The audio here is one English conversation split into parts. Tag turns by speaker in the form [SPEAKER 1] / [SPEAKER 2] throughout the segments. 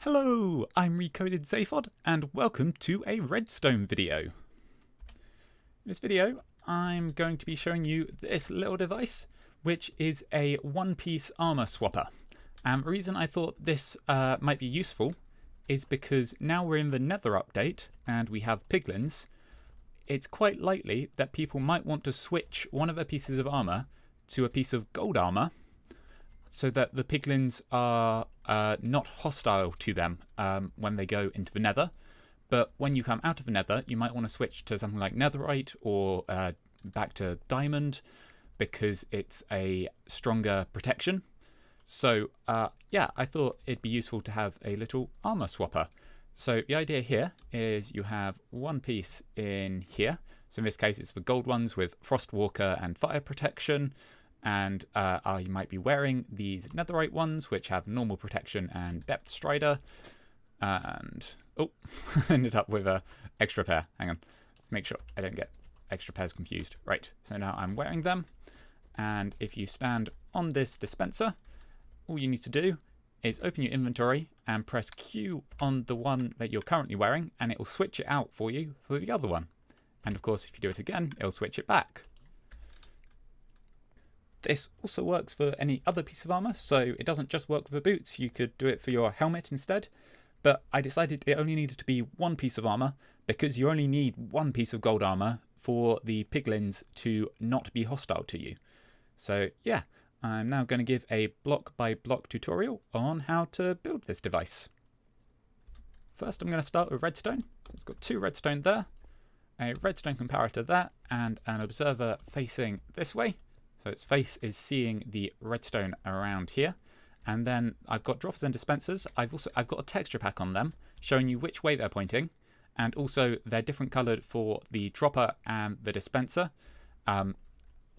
[SPEAKER 1] Hello, I'm Recoded Zaphod, and welcome to a Redstone video. In this video, I'm going to be showing you this little device, which is a one-piece armor swapper. And the reason I thought this might be useful is because now we're in the nether update and we have piglins. It's quite likely that people might want to switch one of their pieces of armor to a piece of gold armor, so that the piglins are not hostile to them when they go into the nether. But when you come out of the nether, you might want to switch to something like netherite or back to diamond, because it's a stronger protection. So yeah, I thought it'd be useful to have a little armor swapper. So the idea here is you have one piece in here. So in this case, it's the gold ones with Frostwalker and fire protection. And you might be wearing these netherite ones, which have normal protection and depth strider. And oh, ended up with an extra pair. Hang on, let's make sure I don't get extra pairs confused. Right, so now I'm wearing them. And if you stand on this dispenser, all you need to do is open your inventory and press Q on the one that you're currently wearing, and it will switch it out for you for the other one. And of course, if you do it again, it'll switch it back. This also works for any other piece of armor, so it doesn't just work for boots. You could do it for your helmet instead. But I decided it only needed to be one piece of armor, because you only need one piece of gold armor for the piglins to not be hostile to you. So yeah, I'm now going to give a block by block tutorial on how to build this device. First, I'm going to start with redstone. It's got 2 redstone there, a redstone comparator there, and an observer facing this way. So its face is seeing the redstone around here. And then I've got droppers and dispensers. I've got a texture pack on them showing you which way they're pointing. And also they're different coloured for the dropper and the dispenser.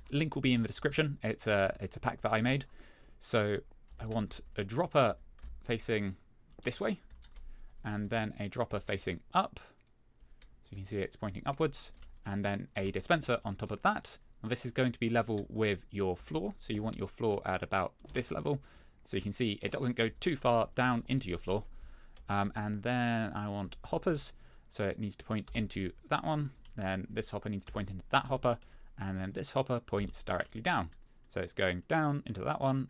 [SPEAKER 1] Link will be in the description. It's a pack that I made. So I want a dropper facing this way, and then a dropper facing up. So you can see it's pointing upwards, and then a dispenser on top of that. And this is going to be level with your floor, so you want your floor at about this level. So you can see it doesn't go too far down into your floor. And then I want hoppers, so it needs to point into that one. Then this hopper needs to point into that hopper, and then this hopper points directly down. So it's going down into that one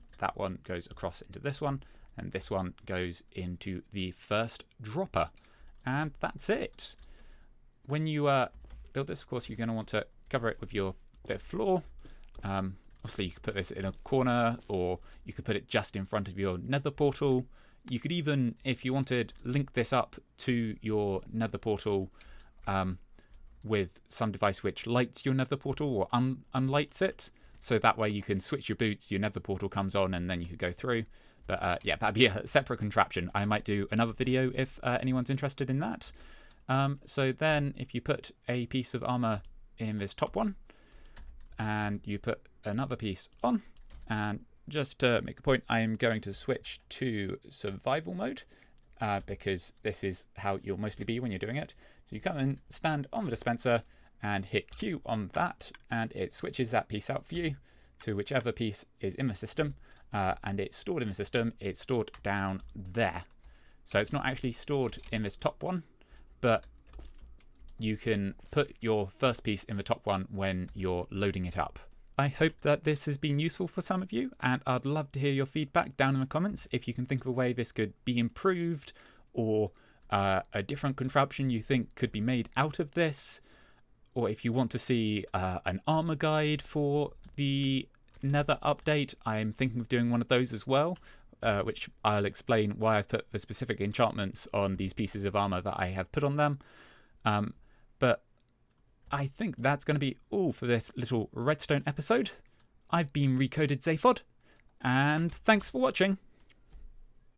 [SPEAKER 1] goes across into this one, and this one goes into the first dropper. And that's it. When you build this, of course, you're going to want to cover it with your bit of floor. Obviously you could put this in a corner, or you could put it just in front of your nether portal. You could even, if you wanted, link this up to your nether portal with some device which lights your nether portal or unlights it, so that way you can switch your boots, your nether portal comes on, and then you could go through. But yeah, that'd be a separate contraption. I might do another video if anyone's interested in that. So then if you put a piece of armor in this top one, and you put another piece on, and just to make a point, I am going to switch to survival mode, because this is how you'll mostly be when you're doing it. So you come and stand on the dispenser and hit Q on that, and it switches that piece out for you to whichever piece is in the system, and it's stored in the system. It's stored down there. So it's not actually stored in this top one, but you can put your first piece in the top one when you're loading it up. I hope that this has been useful for some of you, and I'd love to hear your feedback down in the comments if you can think of a way this could be improved, or a different contraption you think could be made out of this, or if you want to see an armor guide for the nether update. I'm thinking of doing one of those as well, which I'll explain why I've put the specific enchantments on these pieces of armor that I have put on them. But I think that's going to be all for this little redstone episode. I've been Recoded Zaphod, and thanks for watching.